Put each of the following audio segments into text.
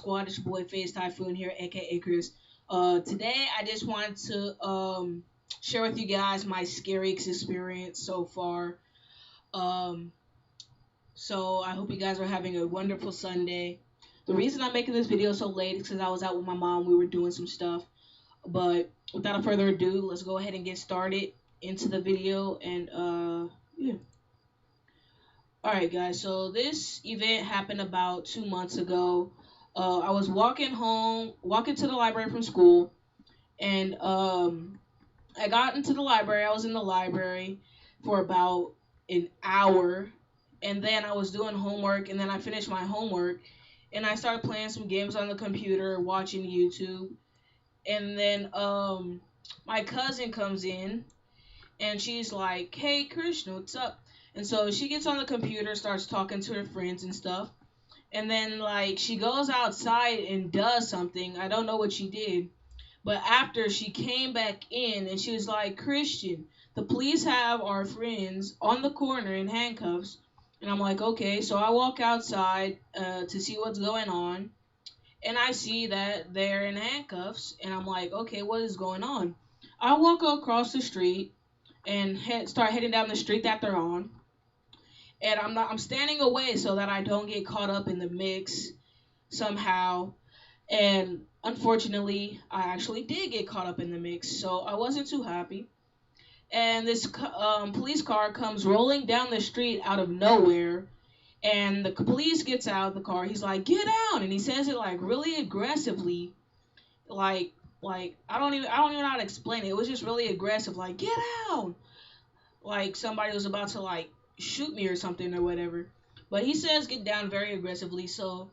squad? It's your boy Phase Typhoon here, aka Chris. Today I just wanted to share with you guys my scariest experience so far. Um, so I hope you guys are having a wonderful Sunday. The reason I'm making this video so late is because I was out with my mom. We were doing some stuff. But without further ado, let's go ahead and get started into the video. And yeah. Alright, guys. So this event happened about 2 months ago. I was walking to the library from school, and I got into the library. I was in the library for about an hour, and then I was doing homework, and then I finished my homework, and I started playing some games on the computer, watching YouTube, and then my cousin comes in, and she's like, "Hey, Krishna, what's up?" And so she gets on the computer, starts talking to her friends and stuff. And then, like, she goes outside and does something. I don't know what she did. But after she came back in and she was like, "Christian, the police have our friends on the corner in handcuffs." And I'm like, okay. So I walk outside to see what's going on. And I see that they're in handcuffs. And I'm like, okay, what is going on? I walk across the street and start heading down the street that they're on. And I'm standing away so that I don't get caught up in the mix somehow. And unfortunately, I actually did get caught up in the mix, so I wasn't too happy. And this police car comes rolling down the street out of nowhere, and the police gets out of the car. He's like, "Get out!" And he says it like really aggressively, like I don't even know how to explain it. It was just really aggressive, like, "Get out!" Like somebody was about to like shoot me or something or whatever. But he says get down very aggressively. So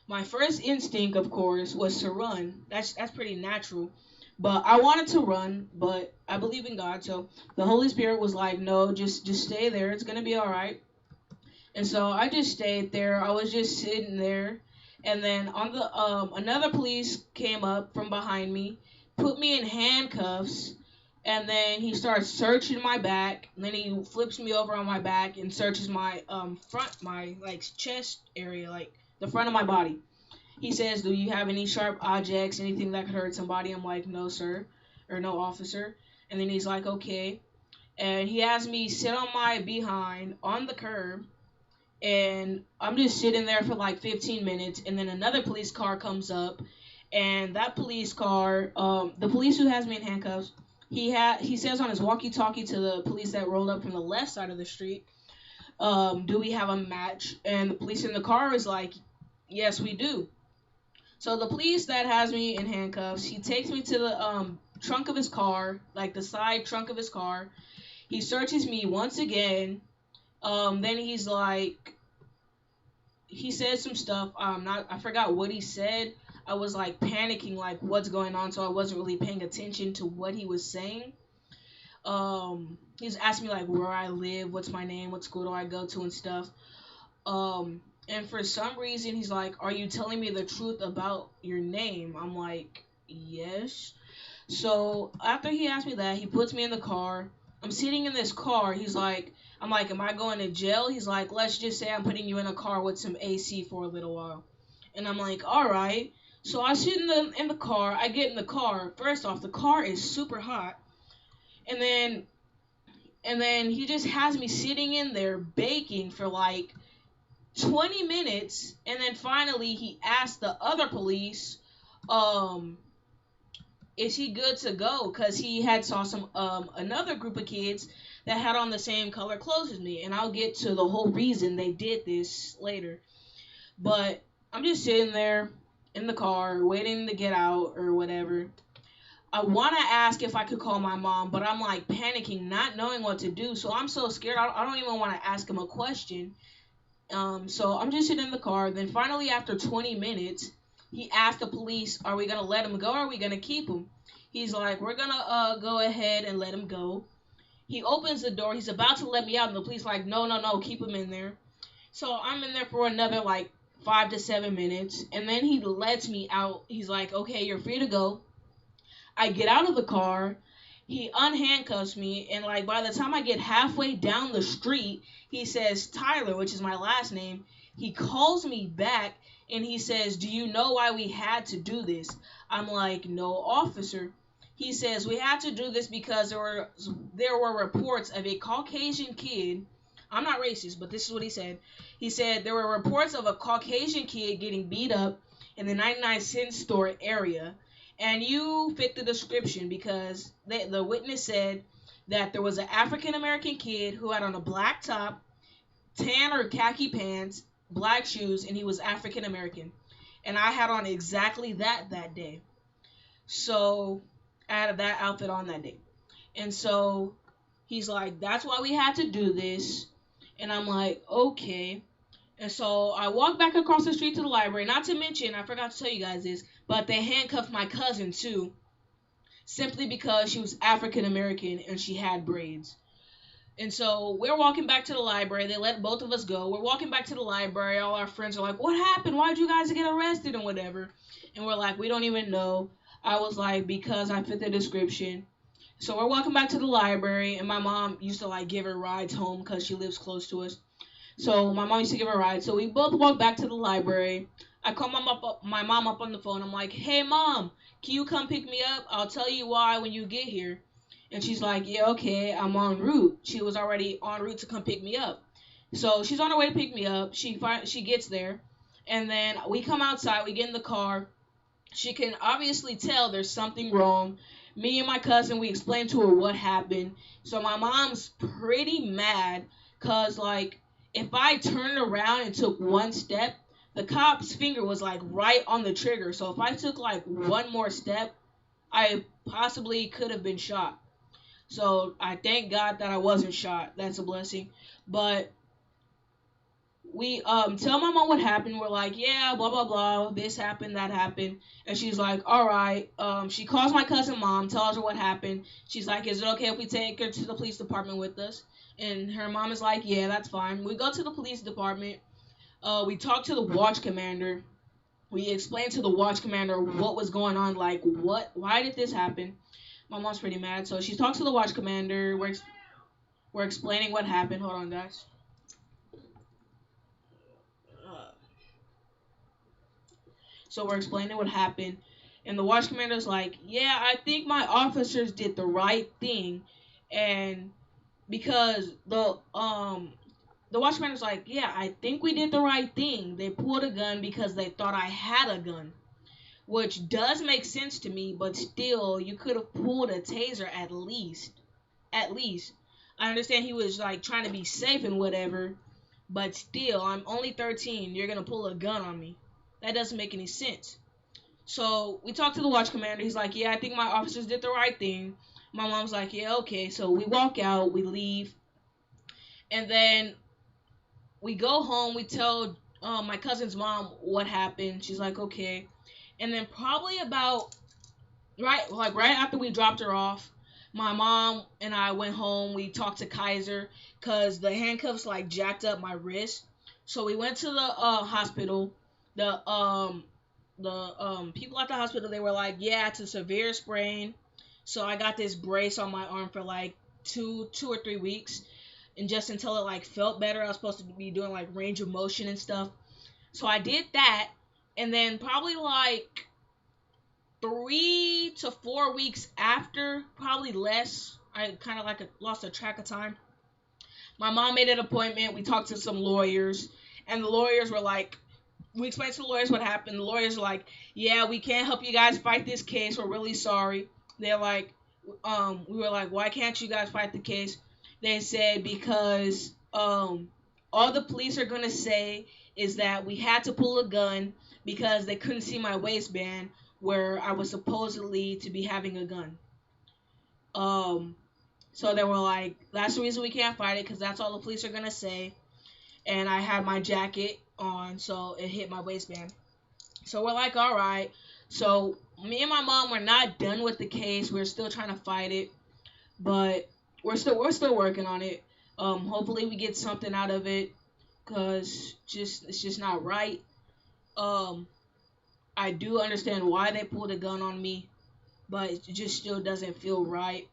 my first instinct, of course, was to run. That's pretty natural. But I wanted to run, but I believe in God, so the Holy Spirit was like, "No, just stay there. It's gonna be all right." And so I just stayed there. I was just sitting there, and then on the another police came up from behind me, put me in handcuffs, and then he starts searching my back. And then he flips me over on my back and searches my my like chest area, like the front of my body. He says, "Do you have any sharp objects, anything that could hurt somebody?" I'm like, "No, sir," or "No, officer." And then he's like, "Okay." And he has me sit on my behind on the curb, and I'm just sitting there for like 15 minutes, and then another police car comes up, and that police car, the police who has me in handcuffs, he says on his walkie-talkie to the police that rolled up from the left side of the street, "Do we have a match?" And the police in the car is like, "Yes, we do." So the police that has me in handcuffs, he takes me to the trunk of his car, like the side trunk of his car. He searches me once again. Then he's like, he says some stuff. I forgot what he said. I was like panicking, like what's going on, so I wasn't really paying attention to what he was saying. He's asking me like where I live, what's my name, what school do I go to, and stuff. And for some reason, he's like, "Are you telling me the truth about your name?" I'm like, "Yes." So after he asked me that, he puts me in the car. I'm sitting in this car. I'm like, "Am I going to jail?" He's like, "Let's just say I'm putting you in a car with some AC for a little while." And I'm like, "All right." So I sit in the car. I get in the car. First off, the car is super hot. And then he just has me sitting in there baking for like 20 minutes, and then finally he asked the other police, is he good to go? Because he had saw some another group of kids that had on the same color clothes as me, and I'll get to the whole reason they did this later. But I'm just sitting there in the car waiting to get out or whatever. I want to ask if I could call my mom, but I'm like panicking, not knowing what to do. So I'm so scared. I don't even want to ask him a question. So I'm just sitting in the car. Then finally, after 20 minutes, he asked the police, "Are we gonna let him go? Or are we gonna keep him?" He's like, "We're gonna go ahead and let him go." He opens the door. He's about to let me out, and the police like, "No, no, no, keep him in there." So I'm in there for another like 5 to 7 minutes, and then he lets me out. He's like, "Okay, you're free to go." I get out of the car. He unhandcuffs me, and like by the time I get halfway down the street, he says Tyler, which is my last name. He calls me back and he says, "Do you know why we had to do this?" I'm like, "No, officer." He says, "We had to do this because there were reports of a Caucasian kid." I'm not racist, but this is what he said. He said there were reports of a Caucasian kid getting beat up in the 99-cent store area, and you fit the description because the witness said that there was an African American kid who had on a black top, tan or khaki pants, black shoes, and he was African American. And I had on exactly that day. So I had that outfit on that day. And so he's like, "That's why we had to do this." And I'm like, "Okay." And so I walked back across the street to the library. Not to mention, I forgot to tell you guys this, but they handcuffed my cousin too, simply because she was African American and she had braids. And so we're walking back to the library. They let both of us go. We're walking back to the library. All our friends are like, "What happened? Why'd you guys get arrested?" and whatever. And we're like, "We don't even know." I was like, "Because I fit the description." So we're walking back to the library, and my mom used to like give her rides home because she lives close to us. So my mom used to give her a ride. So we both walked back to the library. I call my mom up on the phone. I'm like, "Hey, mom, can you come pick me up? I'll tell you why when you get here." And she's like, "Yeah, okay, I'm en route." She was already en route to come pick me up. So she's on her way to pick me up. She gets there, and then we come outside. We get in the car. She can obviously tell there's something wrong. Me and my cousin, we explained to her what happened. So my mom's pretty mad because, like, if I turned around and took one step, the cop's finger was, like, right on the trigger. So if I took, like, one more step, I possibly could have been shot. So I thank God that I wasn't shot. That's a blessing. But we tell my mom what happened. We're like, "Yeah, blah blah blah, this happened, that happened." And she's like, "All right." She calls my cousin mom, tells her what happened. She's like, "Is it okay if we take her to the police department with us?" And her mom is like, "Yeah, that's fine." We go to the police department. We talk to the watch commander. We explain to the watch commander what was going on, like why did this happen. My mom's pretty mad, so she talks to the watch commander. We're explaining what happened. Hold on, guys. Uh, So we're explaining what happened, and the watch commander's like, "Yeah, I think my officers did the right thing," and because the watch commander's like, "Yeah, I think we did the right thing. They pulled a gun because they thought I had a gun," which does make sense to me, but still, you could have pulled a taser at least. At least, I understand he was like trying to be safe and whatever, but still, I'm only 13. You're gonna pull a gun on me. That doesn't make any sense. So we talked to the watch commander. He's like, "Yeah, I think my officers did the right thing." My mom's like, "Yeah, okay." So we walk out, we leave, and then we go home. We tell my cousin's mom what happened. She's like, "Okay." And then probably about right after we dropped her off, my mom and I went home. We talked to Kaiser because the handcuffs like jacked up my wrist. So we went to the hospital. The people at the hospital, they were like, "Yeah, it's a severe sprain." So I got this brace on my arm for like two or 3 weeks, and just until it like felt better. I was supposed to be doing like range of motion and stuff. So I did that, and then probably like 3 to 4 weeks after, probably less. I kind of like lost a track of time. My mom made an appointment. We talked to some lawyers, and the lawyers were like, we explained to the lawyers what happened. The lawyers were like, "Yeah, we can't help you guys fight this case. We're really sorry." They're like, we were like, "Why can't you guys fight the case?" They said because all the police are gonna say is that we had to pull a gun because they couldn't see my waistband where I was supposedly to be having a gun. Um, so they were like, "That's the reason we can't fight it because that's all the police are gonna say." And I had my jacket on, so it hit my waistband. So we're like, "All right." So me and my mom were not done with the case. We're still trying to fight it, but we're still working on it. Hopefully we get something out of it, cause it's just not right. Um, I do understand why they pulled a gun on me, but it just still doesn't feel right.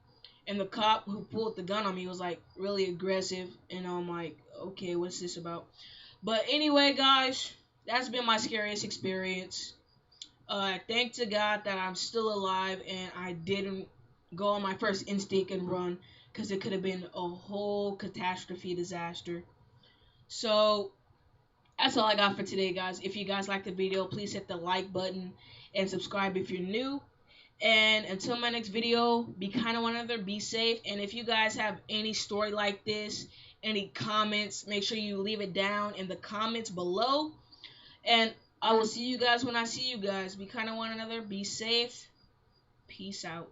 And the cop who pulled the gun on me was like really aggressive, and I'm like, "Okay, what's this about?" But anyway, guys, that's been my scariest experience. Thank to God that I'm still alive and I didn't go on my first instinct and run because it could have been a whole catastrophe disaster. So that's all I got for today, guys. If you guys like the video, please hit the like button and subscribe if you're new. And until my next video, be kind to one another, be safe. And if you guys have any story like this, any comments, make sure you leave it down in the comments below. And I will see you guys when I see you guys. Be kind to one another, be safe. Peace out.